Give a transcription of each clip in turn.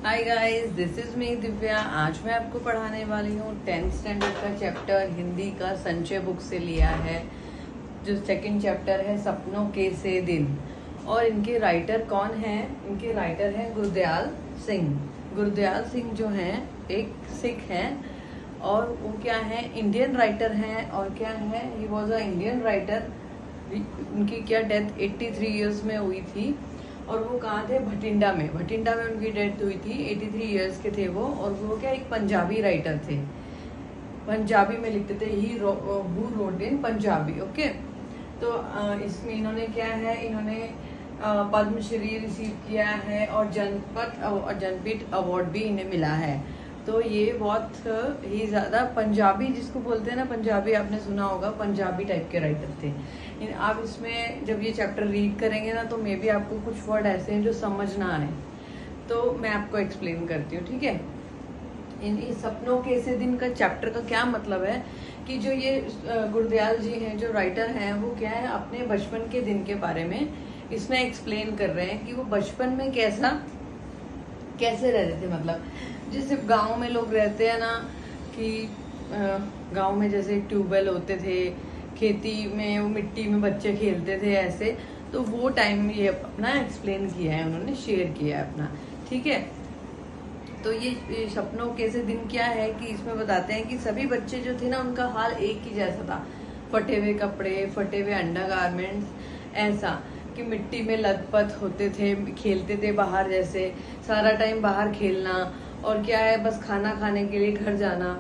Hi guys, this is me Divya. आज मैं आपको पढ़ाने वाली हूँ 10th स्टैंडर्ड का चैप्टर हिंदी का संचय बुक से लिया है। जो सेकंड चैप्टर है सपनों के से दिन। और इनके राइटर कौन हैं? इनके राइटर हैं गुरदयाल सिंह। गुरदयाल सिंह जो हैं एक सिख हैं और वो क्या है, इंडियन राइटर हैं। और क्या है, he was a Indian writer. उनकी क्या डेथ 83 ईयर्स में हुई थी और वो कहाँ थे? भटिंडा में उनकी डेथ हुई थी। 83 इयर्स के थे वो। और वो क्या एक पंजाबी राइटर थे, पंजाबी में लिखते थे। He who wrote in Punjabi. Okay, तो इसमें इन्होंने क्या है, इन्होंने पद्मश्री रिसीव किया है और जनपीठ अवार्ड भी इन्हें मिला है। तो ये बहुत ही ज़्यादा पंजाबी जिसको बोलते हैं ना, पंजाबी आपने सुना होगा, पंजाबी टाइप के राइटर थे। आप इसमें जब ये चैप्टर रीड करेंगे ना तो मे बी आपको कुछ वर्ड ऐसे हैं जो समझ ना आए, तो मैं आपको एक्सप्लेन करती हूँ, ठीक है। इन सपनों के ऐसे दिन का चैप्टर का क्या मतलब है कि जो ये गुरदयाल जी हैं जो राइटर हैं, वो क्या है अपने बचपन के दिन के बारे में इसमें एक्सप्लेन कर रहे हैं कि वो बचपन में कैसे रहते थे। मतलब जैसे गांव में लोग रहते हैं ना कि गांव में जैसे एक ट्यूबवेल होते थे, खेती में वो मिट्टी में बच्चे खेलते थे ऐसे। तो वो टाइम ये अपना एक्सप्लेन किया है, उन्होंने शेयर किया है अपना, ठीक है। तो ये सपनों के से दिन क्या है कि इसमें बताते हैं कि सभी बच्चे जो थे ना उनका हाल एक ही जैसा था। फटे हुए कपड़े, फटे हुए अंडरगारमेंट्स, ऐसा कि मिट्टी में लथपथ होते थे, खेलते थे बाहर, जैसे सारा टाइम बाहर खेलना। और क्या है, बस खाना खाने के लिए घर जाना।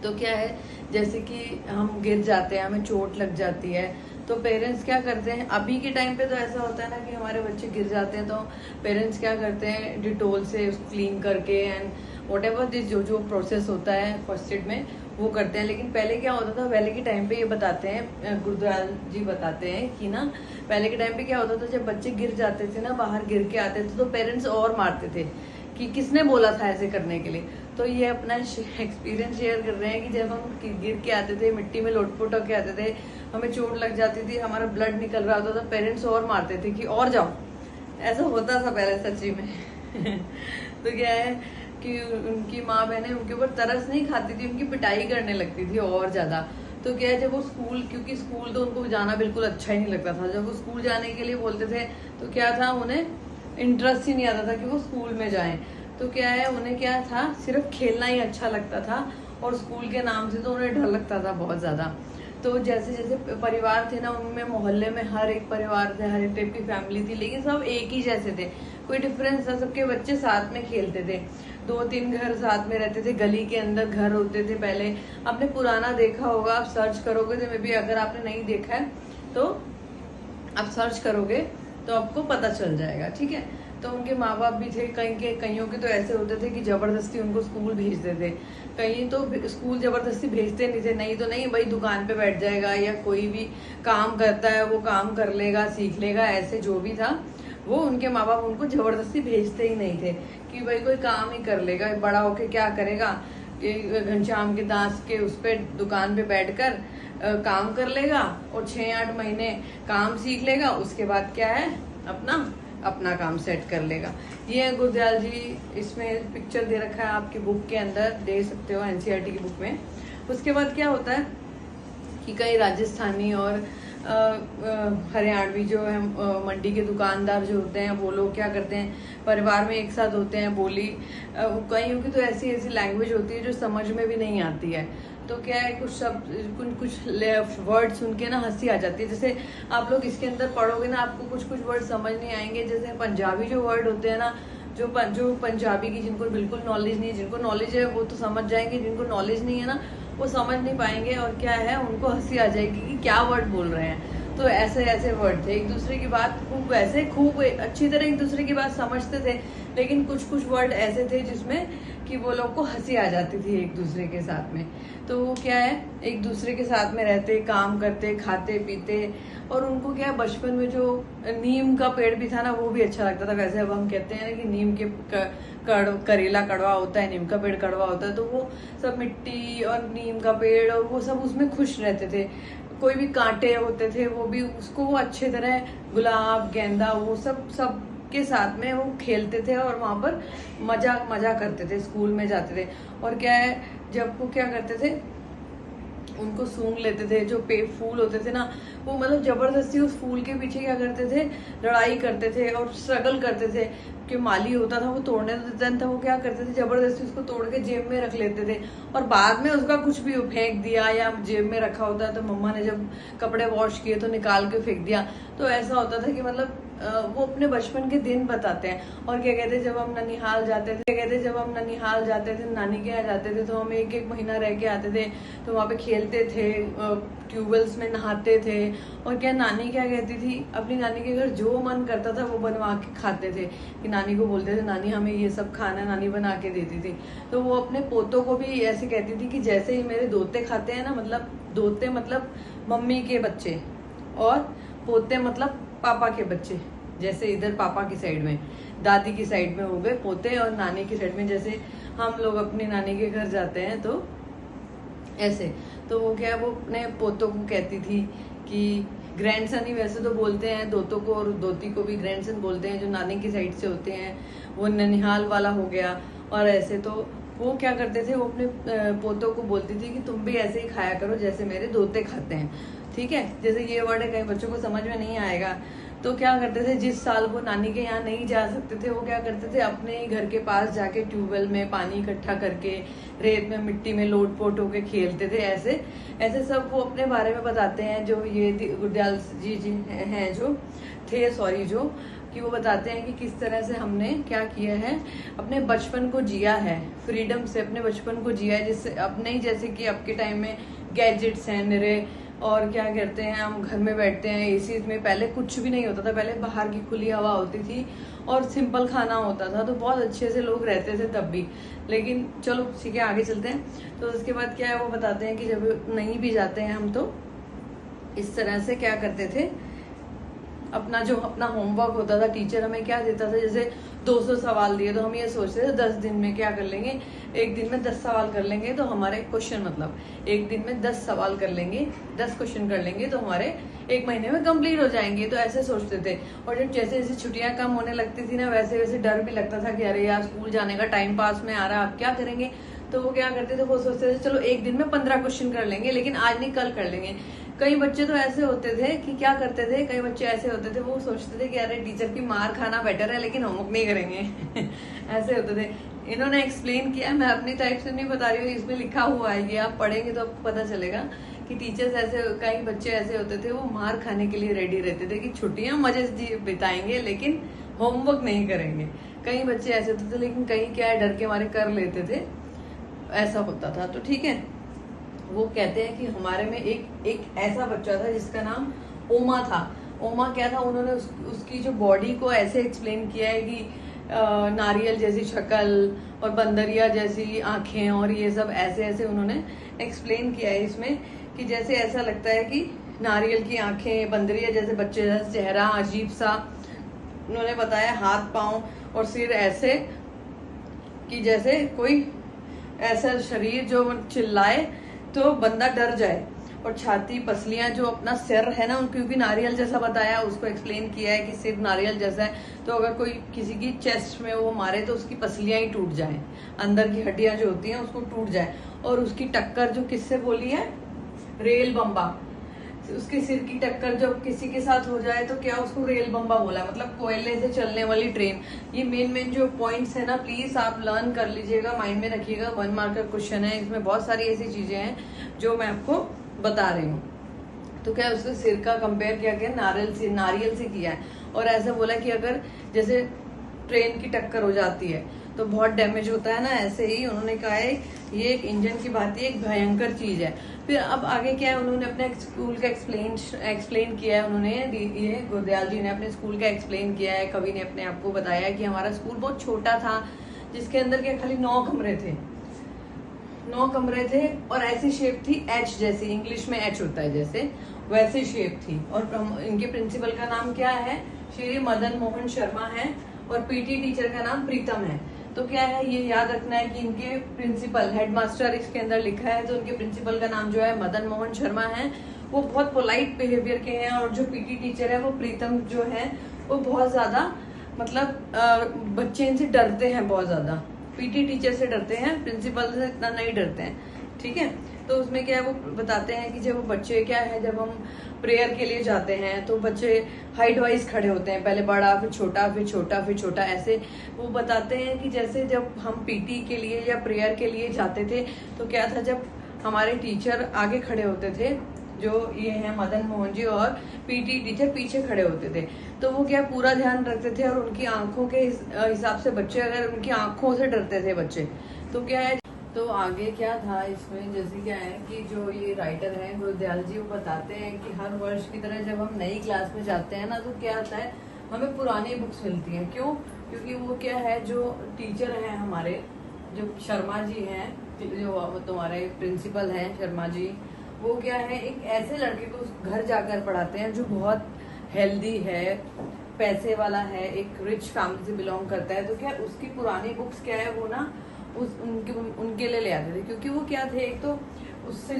तो क्या है, जैसे कि हम गिर जाते हैं, हमें चोट लग जाती है, तो पेरेंट्स क्या करते हैं, अभी के टाइम पे तो ऐसा होता है ना कि हमारे बच्चे गिर जाते हैं तो पेरेंट्स क्या करते हैं, डिटोल से उसको क्लीन करके एंड वट एवर दिस जो प्रोसेस होता है फर्स्ट एड में वो करते हैं। लेकिन पहले क्या होता था, पहले के टाइम पे ये बताते हैं, गुरदयाल जी बताते हैं कि ना पहले के टाइम पे क्या होता था, जब बच्चे गिर जाते थे ना, बाहर गिर के आते थे तो पेरेंट्स और मारते थे कि किसने बोला था ऐसे करने के लिए। तो ये अपना एक्सपीरियंस शेयर कर रहे हैं कि जब हम गिर के आते थे, मिट्टी में लोटपोट होके आते थे, हमें चोट लग जाती थी, हमारा ब्लड निकल रहा होता था, पेरेंट्स और मारते थे कि और जाओ। ऐसा होता था पहले सच्ची में। तो क्या है कि उनकी माँ बहनें उनके ऊपर तरस नहीं खाती थी, उनकी पिटाई करने लगती थी और ज्यादा। तो क्या है, जब वो स्कूल, क्योंकि स्कूल तो उनको जाना बिल्कुल अच्छा ही नहीं लगता था, जब वो स्कूल जाने के लिए बोलते थे तो क्या था, उन्हें इंटरेस्ट ही नहीं आता था कि वो स्कूल में जाएं। तो क्या है, उन्हें क्या था, सिर्फ खेलना ही अच्छा लगता था और स्कूल के नाम से तो उन्हें डर लगता था बहुत ज़्यादा। तो जैसे जैसे परिवार थे ना, उनमें मोहल्ले में हर एक परिवार थे, हर एक टाइप की फैमिली थी, लेकिन सब एक ही जैसे थे, कोई डिफरेंस था। सबके बच्चे साथ में खेलते थे, 2-3 घर साथ में रहते थे, गली के अंदर घर होते थे पहले। आपने पुराना देखा होगा, आप सर्च करोगे तो मे बी, अगर आपने नहीं देखा है तो आप सर्च करोगे तो आपको पता चल जाएगा, ठीक है। तो उनके माँ बाप भी थे, कईयों के तो ऐसे होते थे कि जबरदस्ती उनको स्कूल भेजते थे, कहीं तो स्कूल जबरदस्ती भेजते नहीं थे, नहीं तो नहीं भाई दुकान पे बैठ जाएगा या कोई भी काम करता है वो काम कर लेगा, सीख लेगा, ऐसे जो भी था वो उनके माँ बाप उनको जबरदस्ती भेजते ही नहीं थे कि भाई कोई काम ही कर लेगा, बड़ा होके क्या करेगा, कि घनश्याम के दास के उस पर दुकान पे बैठकर काम कर लेगा और 6-8 महीने काम सीख लेगा, उसके बाद क्या है, अपना काम सेट कर लेगा। ये है गुरदयाल जी। इसमें पिक्चर दे रखा है, आपकी बुक के अंदर दे सकते हो, एनसीईआरटी की बुक में। उसके बाद क्या होता है कि कई राजस्थानी और हरियाणवी जो है मंडी के दुकानदार जो होते हैं, वो लोग क्या करते हैं, परिवार में एक साथ होते हैं। बोली कईयों की तो ऐसी लैंग्वेज होती है जो समझ में भी नहीं आती है। तो क्या है, कुछ वर्ड सुन के ना हंसी आ जाती है। जैसे आप लोग इसके अंदर पढ़ोगे ना, आपको कुछ वर्ड समझ नहीं आएंगे। जैसे पंजाबी जो वर्ड होते हैं ना, जो पंजाबी की जिनको बिल्कुल नॉलेज नहीं है, जिनको नॉलेज है वो तो समझ जाएंगे, जिनको नॉलेज नहीं है ना वो समझ नहीं पाएंगे। और क्या है, उनको हंसी आ जाएगी कि क्या वर्ड बोल रहे हैं। तो ऐसे वर्ड थे, एक दूसरे की बात खूब अच्छी तरह एक दूसरे की बात समझते थे, लेकिन कुछ वर्ड ऐसे थे जिसमें कि वो लोग को हंसी आ जाती थी एक दूसरे के साथ में। तो वो क्या है, एक दूसरे के साथ में रहते, काम करते, खाते पीते। और उनको क्या है, बचपन में जो नीम का पेड़ भी था ना वो भी अच्छा लगता था। वैसे अब हम कहते हैं ना कि नीम के करेला कड़वा होता है, नीम का पेड़ कड़वा होता है, तो वो सब मिट्टी और नीम का पेड़ और वो सब उसमें खुश रहते थे। कोई भी कांटे होते थे वो भी उसको वो अच्छे तरह, गुलाब, गेंदा, वो सब के साथ में वो खेलते थे और वहां पर मजा करते थे, स्कूल में जाते थे। और क्या है, जब वो क्या करते थे, उनको सूंघ लेते थे, जो फूल होते थे ना, वो मतलब जबरदस्ती उस फूल के पीछे क्या करते थे, लड़ाई करते थे और स्ट्रगल करते थे। कि माली होता था वो तोड़ने देता था, वो क्या करते थे, जबरदस्ती उसको तोड़ के जेब में रख लेते थे। और बाद में उसका कुछ भी फेंक दिया, या जेब में रखा होता तो मम्मा ने जब कपड़े वॉश किए तो निकाल के फेंक दिया। तो ऐसा होता था कि मतलब वो अपने बचपन के दिन बताते हैं। और क्या कहते, जब हम ननिहाल जाते थे, नानी के यहाँ जाते थे, तो हम 1-1 महीना रह के आते थे। तो वहाँ पे खेलते थे, ट्यूबवेल्स में नहाते थे। और क्या, नानी क्या कहती थी, अपनी नानी के घर जो मन करता था वो बनवा के खाते थे। कि नानी को बोलते थे, नानी हमें ये सब खाना, नानी बना के देती थी। तो वो अपने पोतों को भी ऐसे कहती थी कि जैसे ही मेरे दोते खाते हैं ना, मतलब दोते मतलब मम्मी के बच्चे, और पोते मतलब पापा के बच्चे। जैसे इधर पापा की साइड में, दादी की साइड में हो गए पोते, और नानी की साइड में जैसे हम लोग अपनी नानी के घर जाते हैं तो ऐसे। तो वो क्या, वो अपने पोतों को कहती थी कि ग्रैंडसन ही वैसे तो बोलते हैं दोतों को, और दोती को भी ग्रैंडसन बोलते हैं जो नानी की साइड से होते हैं। वो ननिहाल वाला हो गया। और ऐसे तो वो क्या करते थे, वो अपने पोतों को बोलती थी कि तुम भी ऐसे ही खाया करो जैसे मेरे दोते खाते हैं, ठीक है। जैसे ये वर्ड है, कई बच्चों को समझ में नहीं आएगा। तो क्या करते थे, जिस साल वो नानी के यहाँ नहीं जा सकते थे, वो क्या करते थे, अपने ही घर के पास जाके ट्यूबवेल में पानी इकट्ठा करके, रेत में मिट्टी में लोट-पोट होके खेलते थे। ऐसे ऐसे सब वो अपने बारे में बताते हैं, जो ये गुरदयाल जी हैं जो थे, सॉरी, जो कि वो बताते हैं कि किस तरह से हमने क्या किया है, अपने बचपन को जिया है, फ्रीडम से अपने बचपन को जिया है। जिससे अपने ही, जैसे कि अब के टाइम में गैजेट्स हैं मेरे, और क्या करते हैं, हम घर में बैठते हैं एसी में। पहले कुछ भी नहीं होता था, पहले बाहर की खुली हवा होती थी और सिंपल खाना होता था, तो बहुत अच्छे से लोग रहते थे तब भी। लेकिन चलो ठीक है, आगे चलते हैं। तो उसके बाद क्या है, वो बताते हैं कि जब नहीं भी जाते हैं हम, तो इस तरह से क्या करते थे, अपना होमवर्क होता था, टीचर हमें क्या देता था, जैसे 200 सवाल दिए, तो हम ये सोचते थे 10 दिन में क्या कर लेंगे, एक दिन में 10 सवाल कर लेंगे तो हमारे क्वेश्चन, मतलब एक दिन में 10 सवाल कर लेंगे, 10 क्वेश्चन कर लेंगे तो हमारे 1 महीने में कंप्लीट हो जाएंगे। तो ऐसे सोचते थे। और जब जैसे जैसे छुट्टियां कम होने लगती थी ना, वैसे वैसे डर भी लगता था कि अरे यार स्कूल जाने का टाइम पास में आ रहा है, आप क्या करेंगे। तो वो क्या करते थे, वो सोचते थे चलो एक दिन में 15 क्वेश्चन कर लेंगे, लेकिन आज नहीं कल कर लेंगे। कई बच्चे तो ऐसे होते थे कि क्या करते थे, कई बच्चे ऐसे होते थे, वो सोचते थे कि अरे टीचर की मार खाना बेटर है, लेकिन होमवर्क नहीं करेंगे ऐसे होते थे। इन्होंने एक्सप्लेन किया, मैं अपनी टाइप से नहीं बता रही हूँ, इसमें लिखा हुआ है, ये आप पढ़ेंगे तो आपको पता चलेगा कि टीचर्स ऐसे, कई बच्चे ऐसे होते थे, वो मार खाने के लिए रेडी रहते थे कि छुट्टियां मजे से बिताएंगे लेकिन होमवर्क नहीं करेंगे। कई बच्चे ऐसे होते थे, लेकिन कई क्या है, डर के मारे कर लेते थे, ऐसा होता था। तो ठीक है, वो कहते हैं कि हमारे में एक ऐसा बच्चा था जिसका नाम ओमा था। ओमा क्या था, उन्होंने उसकी जो बॉडी को ऐसे एक्सप्लेन किया है कि नारियल जैसी शक्ल और बंदरिया जैसी आंखें, और ये सब ऐसे ऐसे उन्होंने एक्सप्लेन किया है इसमें, कि जैसे ऐसा लगता है कि नारियल की आंखें, बंदरिया जैसे बच्चे जैसा चेहरा, अजीब सा उन्होंने बताया, हाथ पांव और सिर ऐसे कि जैसे कोई ऐसा शरीर जो चिल्लाए तो बंदा डर जाए, और छाती, पसलियां, जो अपना सिर है ना, उनको भी नारियल जैसा बताया, उसको एक्सप्लेन किया है कि सिर नारियल जैसा है। तो अगर कोई किसी की चेस्ट में वो मारे तो उसकी पसलियां ही टूट जाएं, अंदर की हड्डियां जो होती हैं उसको टूट जाए। और उसकी टक्कर जो किससे बोली है, रेल बम्बा, उसके सिर की टक्कर जब किसी के साथ हो जाए तो क्या, उसको रेल बम्बा बोला, मतलब कोयले से चलने वाली ट्रेन। ये मेन जो पॉइंट्स है ना, प्लीज आप लर्न कर लीजिएगा, माइंड में रखिएगा, 1 मार्क का क्वेश्चन है, इसमें बहुत सारी ऐसी चीजें हैं जो मैं आपको बता रही हूँ। तो क्या, उसके सिर का कंपेयर किया गया नारियल से किया है, और ऐसा बोला कि अगर जैसे ट्रेन की टक्कर हो जाती है तो बहुत डैमेज होता है ना, ऐसे ही उन्होंने कहा है ये एक इंजन की भांति एक भयंकर चीज है। फिर अब आगे क्या है, उन्होंने अपने स्कूल का एक्सप्लेन किया है, उन्होंने ये गुरदयाल जी ने अपने स्कूल का एक्सप्लेन किया है। कवि ने अपने आप को बताया कि हमारा स्कूल बहुत छोटा था, जिसके अंदर के खाली 9 कमरे थे, 9 कमरे थे, और ऐसी शेप थी एच जैसी, इंग्लिश में एच होता है जैसे, वैसी शेप थी। और इनके प्रिंसिपल का नाम क्या है, श्री मदन मोहन शर्मा है, और पीटी टीचर का नाम प्रीतम है। तो क्या है, ये याद रखना है कि इनके प्रिंसिपल, हेडमास्टर इसके अंदर लिखा है, तो उनके प्रिंसिपल का नाम जो है मदन मोहन शर्मा है, वो बहुत पोलाइट बिहेवियर के हैं, और जो पीटी टीचर है वो प्रीतम जो है वो बहुत ज्यादा मतलब बच्चे इनसे डरते हैं बहुत ज्यादा, पीटी टीचर से डरते हैं, प्रिंसिपल से इतना नहीं डरते हैं, ठीक है। तो उसमें क्या है, वो बताते हैं कि जब वो बच्चे क्या है, जब हम प्रेयर के लिए जाते हैं तो बच्चे हाइट वाइज खड़े होते हैं, पहले बड़ा फिर छोटा फिर छोटा फिर छोटा, ऐसे वो बताते हैं कि जैसे जब हम पीटी के लिए या प्रेयर के लिए जाते थे तो क्या था, जब हमारे टीचर आगे खड़े होते थे, जो ये हैं मदन मोहन जी, और पीटी टीचर पीछे खड़े होते थे, तो वो क्या पूरा ध्यान रखते थे, और उनकी आंखों के हिसाब से बच्चे, अगर उनकी आंखों से डरते थे बच्चे तो क्या है, तो आगे क्या था इसमें, जैसे क्या है कि जो ये राइटर हैं गुरदयाल जी, वो बताते हैं कि हर वर्ष की तरह जब हम नई क्लास में जाते हैं ना, तो क्या होता है, हमें पुरानी बुक्स मिलती हैं। क्यों? क्योंकि वो क्या है, जो टीचर हैं हमारे, जो शर्मा जी हैं, जो तुम्हारे प्रिंसिपल हैं शर्मा जी, वो क्या है, एक ऐसे लड़के को घर जाकर पढ़ाते हैं जो बहुत हेल्दी है, पैसे वाला है, एक रिच फैमिली से बिलोंग करता है। तो क्या उसकी पुरानी बुक्स क्या है, वो ना उनके लिए ले आते थे, क्योंकि वो क्या थे, एक तो उससे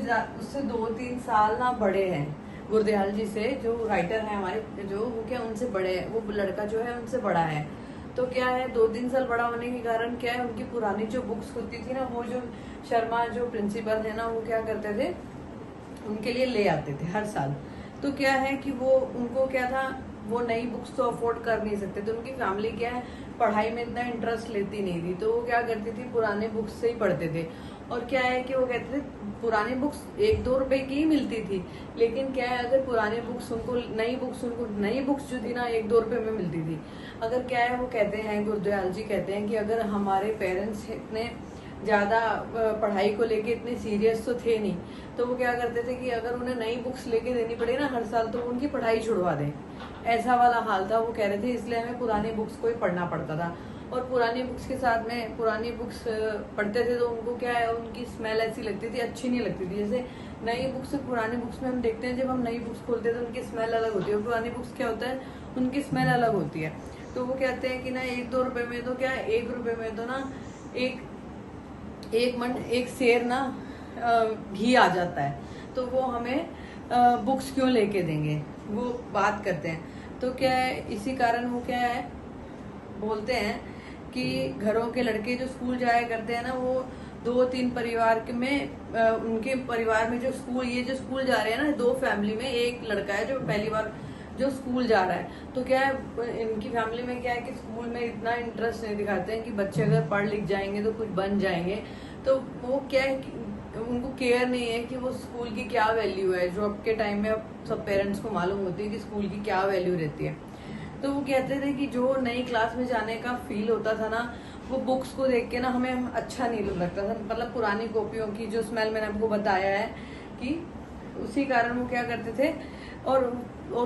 2-3 साल ना बड़े हैं गुरदयाल जी से, जो राइटर है हमारे, जो वो क्या उनसे बड़े है, वो लड़का जो है उनसे बड़ा है। तो क्या है, 2-3 साल बड़ा होने के कारण क्या है, उनकी पुरानी जो बुक्स होती थी ना, वो जो शर्मा जो प्रिंसिपल है ना, वो क्या करते थे, उनके लिए ले आते थे हर साल। तो क्या है कि वो उनको क्या था, वो नई बुक्स तो अफोर्ड कर नहीं सकते, तो उनकी फैमिली क्या है, पढ़ाई में इतना इंटरेस्ट लेती नहीं थी, तो वो क्या करती थी, पुराने बुक्स से ही पढ़ते थे। और क्या है कि वो कहते थे पुरानी बुक्स 1-2 रुपए की ही मिलती थी, लेकिन क्या है, अगर पुरानी बुक्स उनको नई बुक्स जो थी ना 1-2 रुपए में मिलती थी। अगर क्या है, वो कहते हैं गुरदयाल जी कहते हैं कि अगर हमारे पेरेंट्स इतने ज्यादा पढ़ाई को लेके इतने सीरियस तो थे नहीं, तो वो क्या करते थे कि अगर उन्हें नई बुक्स लेके देनी पड़े ना हर साल, तो उनकी पढ़ाई छुड़वा दें, ऐसा वाला हाल था। वो कह रहे थे इसलिए हमें पुरानी बुक्स को ही पढ़ना पड़ता था, और पुरानी बुक्स के साथ में पुरानी बुक्स पढ़ते थे तो उनको क्या है, उनकी स्मेल ऐसी लगती थी, अच्छी नहीं लगती थी। जैसे नई बुक्स से पुरानी बुक्स में हम देखते हैं, जब हम नई बुक्स खोलते हैं तो उनकी स्मेल अलग होती है, और पुरानी बुक्स क्या होता है, उनकी स्मेल अलग होती है। तो वो कहते हैं कि ना 1-2 रुपए में तो क्या, 1 रुपए में तो ना एक शेर ना घी आ जाता है, तो वो हमें बुक्स क्यों लेके देंगे, वो बात करते हैं। तो क्या है, इसी कारण वो क्या है, बोलते हैं कि घरों के लड़के जो स्कूल जाया करते हैं ना, वो 2-3 परिवार में उनके परिवार में जो स्कूल जा रहे हैं ना, 2 फैमिली में एक लड़का है जो पहली बार जो स्कूल जा रहा है। तो क्या है, इनकी फैमिली में क्या है कि स्कूल में इतना इंटरेस्ट नहीं दिखाते हैं कि बच्चे अगर पढ़ लिख जाएंगे तो कुछ बन जाएंगे। तो वो क्या है कि उनको केयर नहीं है कि वो स्कूल की क्या वैल्यू है, जो अब के टाइम में अब सब पेरेंट्स को मालूम होती है कि स्कूल की क्या वैल्यू रहती है। तो वो कहते थे कि जो नई क्लास में जाने का फील होता था ना, वो बुक्स को देख के ना हमें अच्छा नहीं लगता था, मतलब पुरानी कॉपियों की जो स्मेल मैंने आपको बताया है कि उसी कारण वो क्या करते थे। और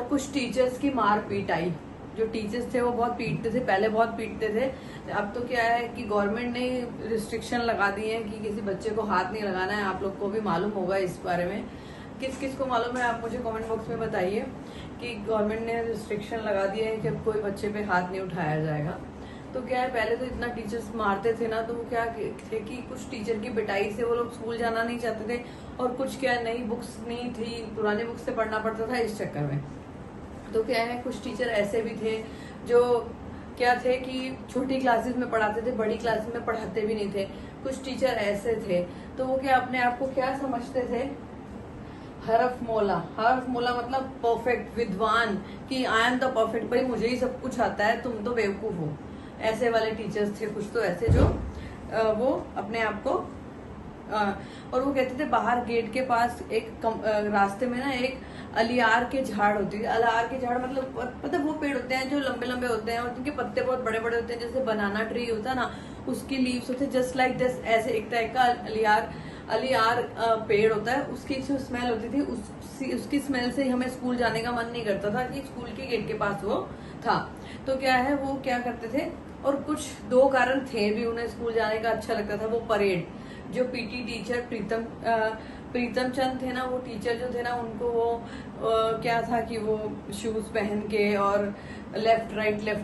कुछ टीचर्स की मार पीट आई, जो टीचर्स थे वो बहुत पीटते थे, पहले बहुत पीटते थे। अब तो क्या है कि गवर्नमेंट ने रिस्ट्रिक्शन लगा दी है कि किसी बच्चे को हाथ नहीं लगाना है। आप लोग को भी मालूम होगा इस बारे में, किस किस को मालूम है आप मुझे कमेंट बॉक्स में बताइए कि गवर्नमेंट ने रिस्ट्रिक्शन लगा दिया है कि अब कोई बच्चे पे हाथ नहीं उठाया जाएगा। तो क्या है, पहले तो इतना टीचर्स मारते थे ना, तो वो क्या थे कि कुछ टीचर की पिटाई से वो लोग स्कूल जाना नहीं चाहते थे, और कुछ क्या नई बुक्स नहीं थी, पुरानी बुक्स से पढ़ना पड़ता था इस चक्कर में। तो क्या है, कुछ टीचर ऐसे भी थे जो क्या थे कि छोटी क्लासेस में पढ़ाते थे, बड़ी क्लासेस में पढ़ाते भी नहीं थे। कुछ टीचर ऐसे थे, तो वो क्या अपने आप को क्या समझते थे, हरफ मौला मतलब परफेक्ट, विद्वान, कि आई एम द परफेक्ट, भाई मुझे ही सब कुछ आता है, तुम तो बेवकूफ हो। ऐसे वाले टीचर्स थे कुछ तो ऐसे, जो वो अपने आप को और वो कहते थे बाहर गेट के पास एक रास्ते में ना एक अलियार के झाड़ होती है। अलियार के झाड़ मतलब वो पेड़ होते हैं जो लंबे लंबे होते हैं और उनके पत्ते बहुत बड़े बड़े होते हैं, जैसे बनाना ट्री होता है ना, उसकी लीव्स होते हैं जस्ट लाइक दिस, ऐसे एक टाइप का अलियार पेड़ होता है। उसकी जो स्मेल होती थी उसकी स्मेल से हमें स्कूल जाने का मन नहीं करता था कि स्कूल के गेट के पास वो था। तो क्या है, वो क्या करते थे, और कुछ 2 कारण थे भी उन्हें स्कूल जाने का अच्छा लगता था। वो परेड, जो पीटी टीचर प्रीतम चंद थे ना, वो टीचर जो थे ना, उनको वो क्या था कि वो शूज पहन के और लेफ्ट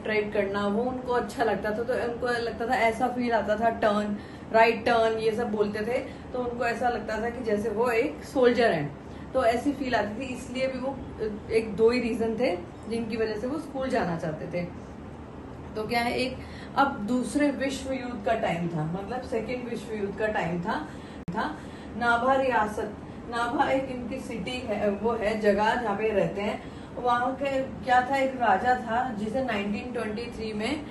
राइट करना वो उनको अच्छा लगता था। तो उनको लगता था, ऐसा फील आता था, टर्न राइट टर्न ये सब बोलते थे, तो उनको ऐसा लगता था कि जैसे वो एक सोल्जर है, तो ऐसी फील आती थी। इसलिए भी वो 1-2 ही रीजन थे जिनकी वजह से वो स्कूल जाना चाहते थे। तो क्या है, एक अब दूसरे विश्व युद्ध का टाइम था, मतलब सेकेंड विश्व युद्ध का टाइम था। नाभा रियासत, नाभा एक इनकी सिटी है, वो है जगह जहाँ पे रहते हैं। वहाँ के क्या था, एक राजा था जिसे 1923 में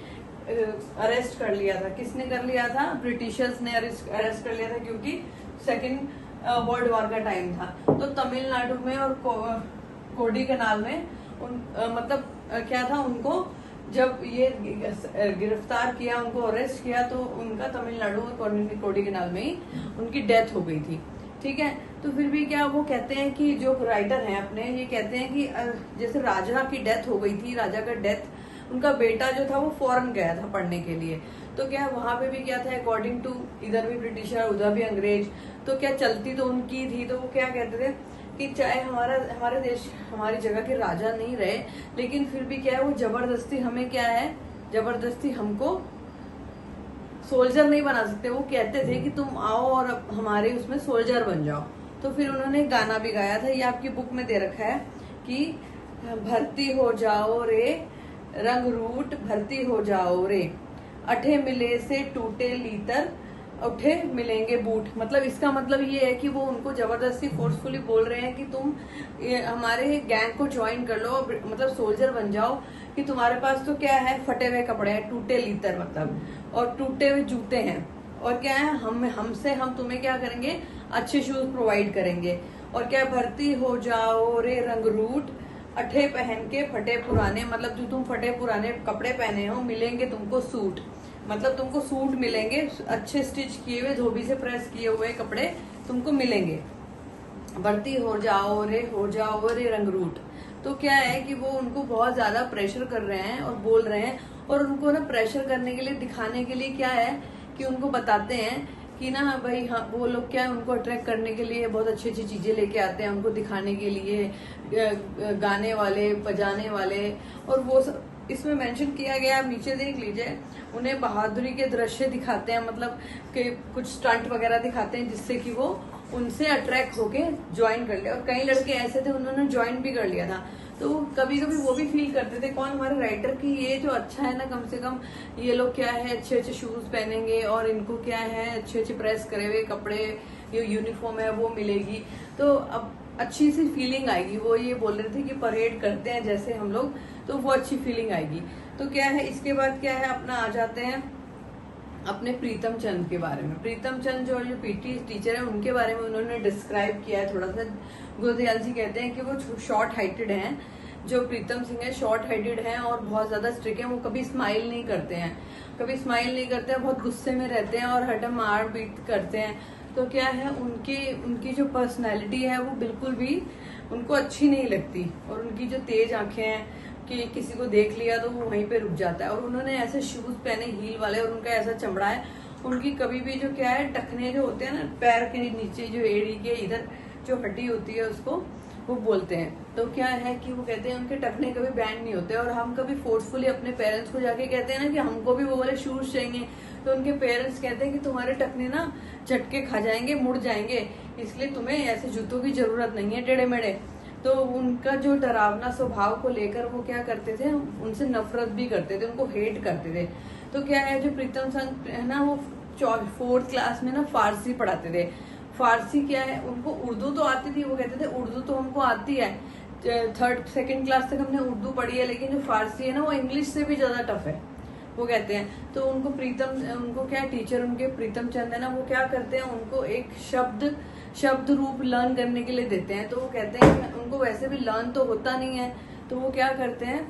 अरेस्ट कर लिया था। किसने कर लिया था? ब्रिटिशर्स ने अरेस्ट कर लिया था, क्योंकि सेकेंड वर्ल्ड वॉर का टाइम था। तो तमिलनाडु में और कोडी कनाल में क्या था, उनको जब ये गिरफ्तार किया, उनको अरेस्ट किया, तो उनका तमिलनाडु और कोडी कनाल में ही उनकी डेथ हो गई थी। ठीक है, तो फिर भी क्या वो कहते हैं कि जो राइटर हैं अपने, ये कहते हैं कि जैसे राजा की डेथ हो गई थी, राजा का डेथ, उनका बेटा जो था वो फॉरेन गया था पढ़ने के लिए। तो क्या वहां पे भी क्या था, अकॉर्डिंग टू इधर भी ब्रिटिशर उधर भी अंग्रेज, तो क्या चलती तो उनकी थी। तो वो क्या कहते थे कि चाहे हमारे देश हमारी जगह के राजा नहीं रहे, लेकिन फिर भी क्या है, वो जबरदस्ती हमें क्या है, जबरदस्ती हमको सोल्जर नहीं बना सकते। वो कहते थे कि तुम आओ और हमारे उसमें सोल्जर बन जाओ। तो फिर उन्होंने गाना भी गाया था, ये आपकी बुक में दे रखा है कि भर्ती हो जाओ रे रंग रूट, भर्ती हो जाओ रे, अठे मिले से टूटे लीतर, उठे मिलेंगे बूट। मतलब इसका मतलब ये है कि वो उनको जबरदस्ती फोर्सफुली बोल रहे हैं कि तुम हमारे गैंग को ज्वाइन कर लो, मतलब सोल्जर बन जाओ, कि तुम्हारे पास तो क्या है, फटे हुए कपड़े हैं, टूटे लीतर मतलब, और टूटे हुए जूते हैं, और क्या है, हम तुम्हें क्या करेंगे, अच्छे शूज प्रोवाइड करेंगे, और क्या भर्ती हो जाओ रे रंगरूट, अठे पहन के फटे पुराने, मतलब जो तुम फटे पुराने कपड़े पहने हो, मिलेंगे तुमको सूट, मतलब तुमको सूट मिलेंगे, अच्छे स्टिच किए हुए, धोबी से प्रेस किए हुए कपड़े तुमको मिलेंगे। भर्ती हो जाओ रे रंगरूट। तो क्या है कि वो उनको बहुत ज्यादा प्रेशर कर रहे हैं और बोल रहे हैं, और उनको ना प्रेशर करने के लिए, दिखाने के लिए क्या है कि उनको बताते हैं कि ना भाई, हाँ वो लोग क्या है, उनको अट्रैक्ट करने के लिए बहुत अच्छी अच्छी चीजें लेके आते हैं, उनको दिखाने के लिए, गाने वाले, बजाने वाले, और वो सब इसमें मेंशन किया गया, आप नीचे देख लीजिए। उन्हें बहादुरी के दृश्य दिखाते हैं, मतलब कि कुछ स्टंट वगैरह दिखाते हैं, जिससे कि वो उनसे अट्रैक्ट होके ज्वाइन कर ले। और कई लड़के ऐसे थे, उन्होंने ज्वाइन भी कर लिया था। तो कभी कभी वो भी फील करते थे, कौन, हमारे राइटर की ये जो अच्छा है ना, कम से कम ये लोग क्या है, अच्छे अच्छे शूज पहनेंगे, और इनको क्या है, अच्छे अच्छे प्रेस करे हुए कपड़े, ये यूनिफॉर्म है वो मिलेगी, तो अब अच्छी सी फीलिंग आएगी। वो ये बोल रहे थे कि परेड करते हैं जैसे हम लोग, तो वो अच्छी फीलिंग आएगी। तो क्या है, इसके बाद क्या है, अपना आ जाते हैं अपने प्रीतम चंद के बारे में। प्रीतम चंद जो पीटी टीचर है, उनके बारे में उन्होंने डिस्क्राइब किया है थोड़ा सा। गुरदयाल जी कहते हैं कि वो शॉर्ट हाइटेड हैं, जो प्रीतम सिंह है शॉर्ट हाइटेड हैं और बहुत ज्यादा स्ट्रिक्ट हैं। वो कभी स्माइल नहीं करते हैं, बहुत गुस्से में रहते हैं और हरदम मार पीट करते हैं। तो क्या है, उनकी जो पर्सनैलिटी है वो बिल्कुल भी उनको अच्छी नहीं लगती, और उनकी जो तेज आंखें हैं कि किसी को देख लिया तो वो वहीं पे रुक जाता है। और उन्होंने ऐसे शूज पहने हील वाले, और उनका ऐसा चमड़ा है, उनकी कभी भी जो क्या है, टखने जो होते हैं ना पैर के नीचे, जो एड़ी के इधर जो हड्डी होती है, उसको वो बोलते हैं। तो क्या है कि वो कहते हैं उनके टखने कभी बैंड नहीं होते। और हम कभी फोर्सफुली अपने पेरेंट्स को जाके कहते हैं ना कि हमको भी वो वाले शूज चाहिए, तो उनके पेरेंट्स कहते हैं कि तुम्हारे टखने ना झटके खा जाएंगे, मुड़ जाएंगे, इसलिए तुम्हें ऐसे जूतों की जरूरत नहीं है टेढ़े मेढ़े। तो उनका जो डरावना स्वभाव को लेकर वो क्या करते थे, उनसे नफरत भी करते थे, उनको हेट करते थे। तो क्या है, जो प्रीतम संघ है ना, वो 4th क्लास में ना फारसी पढ़ाते थे। फारसी क्या है, उनको उर्दू तो आती थी, वो कहते थे उर्दू तो हमको आती है, 2nd क्लास तक हमने उर्दू पढ़ी है, लेकिन जो फारसी है ना, वो इंग्लिश से भी ज्यादा टफ है, वो कहते हैं। तो उनको क्या टीचर उनके प्रीतम चंद है ना, वो क्या करते हैं, उनको एक शब्द रूप लर्न करने के लिए देते हैं। तो वो कहते हैं कि उनको वैसे भी लर्न तो होता नहीं है, तो वो क्या करते हैं,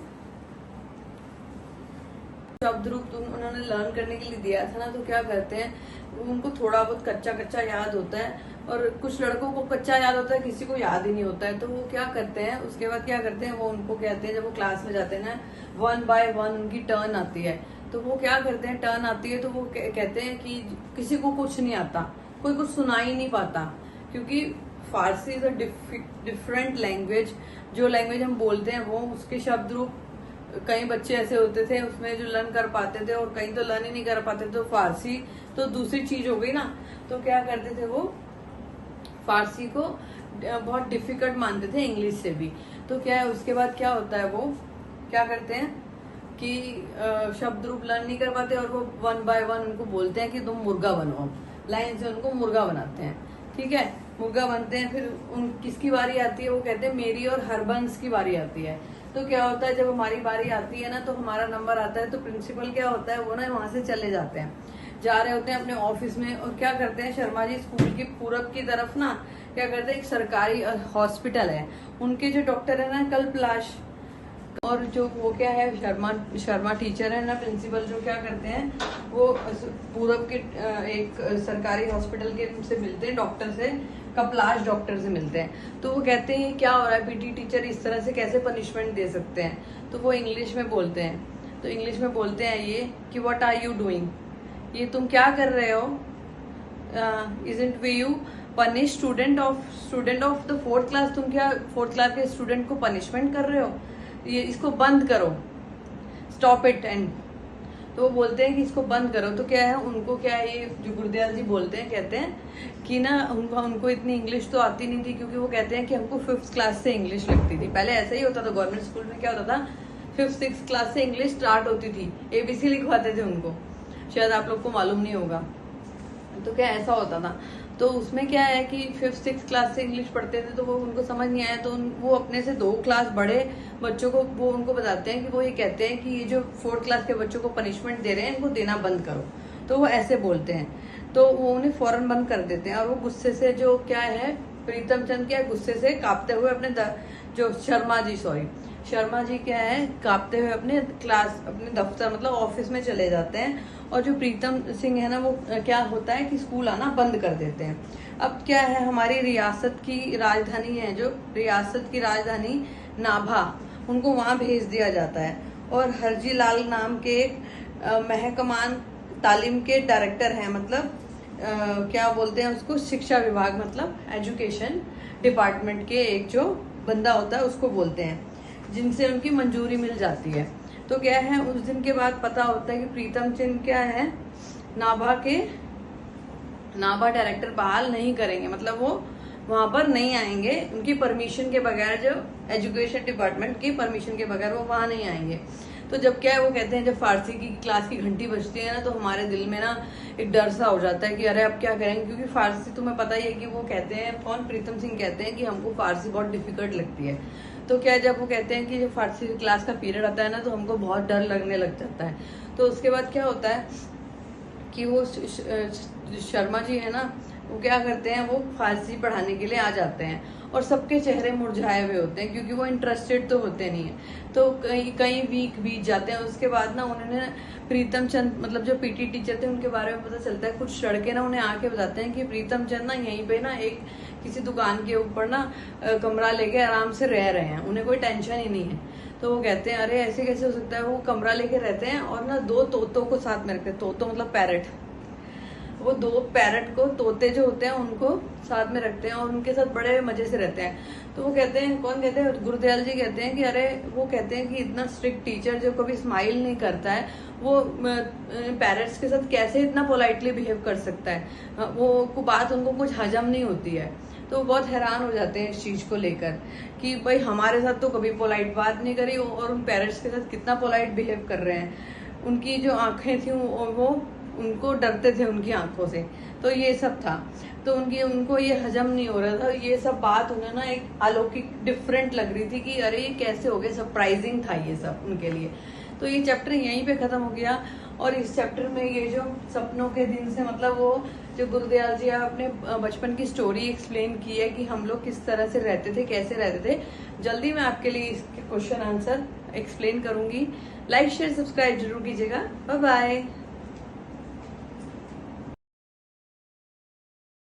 शब्द रूप उन्होंने लर्न करने के लिए दिया था ना, तो क्या करते हैं, उनको थोड़ा बहुत कच्चा याद होता है, और कुछ लड़कों को कच्चा याद होता है, किसी को याद ही नहीं होता है। तो वो क्या करते हैं, उसके बाद क्या करते हैं, वो उनको कहते हैं, जब वो क्लास में जाते हैं ना, 1 by 1 उनकी टर्न आती है, तो वो क्या करते हैं, टर्न आती है तो वो कहते हैं कि किसी को कुछ नहीं आता, कोई कुछ सुना ही नहीं पाता, क्योंकि फारसी इज अ डिफरेंट लैंग्वेज। जो लैंग्वेज हम बोलते हैं वो उसके शब्द रूप, कई बच्चे ऐसे होते थे उसमें जो लर्न कर पाते थे, और कई तो लर्न ही नहीं कर पाते। तो फारसी तो दूसरी चीज हो गई ना, तो क्या करते थे, वो फारसी को बहुत डिफिकल्ट मानते थे इंग्लिश से भी। तो क्या है, उसके बाद क्या होता है, वो क्या करते हैं, कि शब्द रूप लर्न नहीं कर पाते और वो 1 बाय 1 उनको बोलते हैं कि तुम मुर्गा बनो। लाइन से उनको मुर्गा बनाते हैं, ठीक है, मुर्गा बनते हैं। फिर उन किसकी बारी आती है, वो कहते हैं मेरी और हरबंस की बारी आती है। तो क्या होता है, जब हमारी बारी आती है ना तो हमारा नंबर आता है, तो प्रिंसिपल क्या होता है, वो ना वहां से चले जाते हैं, जा रहे होते हैं अपने ऑफिस में। और क्या करते हैं, शर्मा जी स्कूल की पूरब की तरफ ना क्या करते हैं, एक सरकारी हॉस्पिटल है, उनके जो डॉक्टर है ना कल्पलाश, और जो वो क्या है शर्मा टीचर है ना प्रिंसिपल, जो क्या करते हैं वो पूरब के एक सरकारी हॉस्पिटल के से मिलते हैं, डॉक्टर से, कपलाश डॉक्टर से मिलते हैं। तो वो कहते हैं क्या हो रहा है, पीटी टीचर इस तरह से कैसे पनिशमेंट दे सकते हैं। तो वो इंग्लिश में बोलते हैं, तो इंग्लिश में बोलते हैं ये कि व्हाट आर यू डूइंग, ये तुम क्या कर रहे हो, isn't we you punish student of the 4th class, तुम क्या 4th क्लास के स्टूडेंट को पनिशमेंट कर रहे हो, ये इसको बंद करो, स्टॉप इट। एंड तो वो बोलते हैं कि इसको बंद करो। तो क्या है, उनको क्या है, ये जो गुरदयाल जी बोलते हैं, कहते हैं कि ना उनको इतनी इंग्लिश तो आती नहीं थी, क्योंकि वो कहते हैं कि हमको 5th क्लास से इंग्लिश लगती थी। पहले ऐसा ही होता था, गवर्नमेंट स्कूल में क्या होता था, 5th 6th क्लास से इंग्लिश स्टार्ट होती थी, ABC लिखवाते थे उनको, शायद आप लोग को मालूम नहीं होगा। तो क्या ऐसा होता था, तो उसमें क्या है कि 5th 6th क्लास से इंग्लिश पढ़ते थे, तो वो उनको समझ नहीं आया, तो वो अपने से 2 क्लास बड़े बच्चों को वो उनको बताते हैं कि वो ये कहते हैं कि ये जो 4th क्लास के बच्चों को पनिशमेंट दे रहे हैं, इनको देना बंद करो। तो वो ऐसे बोलते हैं, तो वो उन्हें फौरन बंद कर देते हैं। और वो गुस्से से जो क्या है, प्रीतम चंद क्या है, गुस्से से कांपते हुए जो शर्मा जी क्या है, कांपते हुए अपने दफ्तर मतलब ऑफिस में चले जाते हैं। और जो प्रीतम सिंह है ना, वो क्या होता है कि स्कूल आना बंद कर देते हैं। अब क्या है, हमारी रियासत की राजधानी है, जो रियासत की राजधानी नाभा, उनको वहां भेज दिया जाता है। और हरजी लाल नाम के एक महकमान तालीम के डायरेक्टर हैं, मतलब क्या बोलते हैं उसको, शिक्षा विभाग मतलब एजुकेशन डिपार्टमेंट के एक जो बंदा होता है उसको बोलते हैं, जिनसे उनकी मंजूरी मिल जाती है। तो क्या है, उस दिन के बाद पता होता है कि प्रीतम चंद क्या है, नाभा डायरेक्टर बहाल नहीं करेंगे, मतलब वो वहां पर नहीं आएंगे उनकी परमिशन के बगैर, जो एजुकेशन डिपार्टमेंट की परमिशन के बगैर वो वहां नहीं आएंगे। तो जब क्या है, वो कहते हैं जब फारसी की क्लास की घंटी बजती है ना, तो हमारे दिल में ना एक डर सा हो जाता है कि अरे अब क्या करेंगे, क्योंकि फारसी तुम्हें पता ही है कि वो कहते हैं, कौन, प्रीतम सिंह कहते हैं कि हमको फारसी बहुत डिफिकल्ट लगती है। तो क्या, जब वो कहते हैं कि जब फारसी क्लास का पीरियड आता है ना, तो हमको बहुत डर लगने लग जाता है। तो उसके बाद क्या होता है कि वो शर्मा जी है ना, वो क्या करते हैं, वो फारसी पढ़ाने के लिए आ जाते हैं, और सबके चेहरे मुरझाए हुए होते हैं, क्योंकि वो इंटरेस्टेड तो होते नहीं है। तो कई वीक बीत जाते हैं। उसके बाद ना उन्होंने प्रीतम चंद मतलब जो पीटी टीचर थे, उनके बारे में पता चलता है, कुछ लड़के ना उन्हें आके बताते हैं कि प्रीतम चंद ना यहीं पे ना एक किसी दुकान के ऊपर ना कमरा लेके आराम से रह रहे हैं, उन्हें कोई टेंशन ही नहीं है। तो वो कहते हैं अरे ऐसे कैसे हो सकता है, वो कमरा लेके रहते हैं और ना 2 तोतों को साथ में रखते हैं, तोतो मतलब पैरट, वो 2 पैरट को, तोते जो होते हैं उनको साथ में रखते हैं और उनके साथ बड़े मजे से रहते हैं। तो वो कहते हैं, कौन कहते हैं, गुरदयाल जी कहते हैं कि अरे वो कहते हैं कि इतना स्ट्रिक्ट टीचर जो कभी स्माइल नहीं करता है, वो पैरट्स के साथ कैसे इतना पोलाइटली बिहेव कर सकता है, वो बात उनको कुछ हजम नहीं होती है। तो वो बहुत हैरान हो जाते हैं इस चीज को लेकर कि भाई हमारे साथ तो कभी पोलाइट बात नहीं करी और उन पेरेंट्स के साथ कितना पोलाइट बिहेव कर रहे हैं। उनकी जो आंखें थी वो उनको डरते थे उनकी आंखों से। तो ये सब था, तो उनको ये हजम नहीं हो रहा था। ये सब बात उन्हें ना एक अलौकिक डिफरेंट लग रही थी कि अरे ये कैसे हो गया, सरप्राइजिंग था ये सब उनके लिए। तो ये चैप्टर यहीं पे खत्म हो गया। और इस चैप्टर में ये जो सपनों के दिन से मतलब वो जो गुरदयाल जी अपने बचपन की स्टोरी एक्सप्लेन की है कि हम लोग किस तरह से रहते थे, कैसे रहते थे। जल्दी मैं आपके लिए इसके क्वेश्चन आंसर एक्सप्लेन करूंगी। लाइक शेयर सब्सक्राइब जरूर कीजिएगा। Bye bye.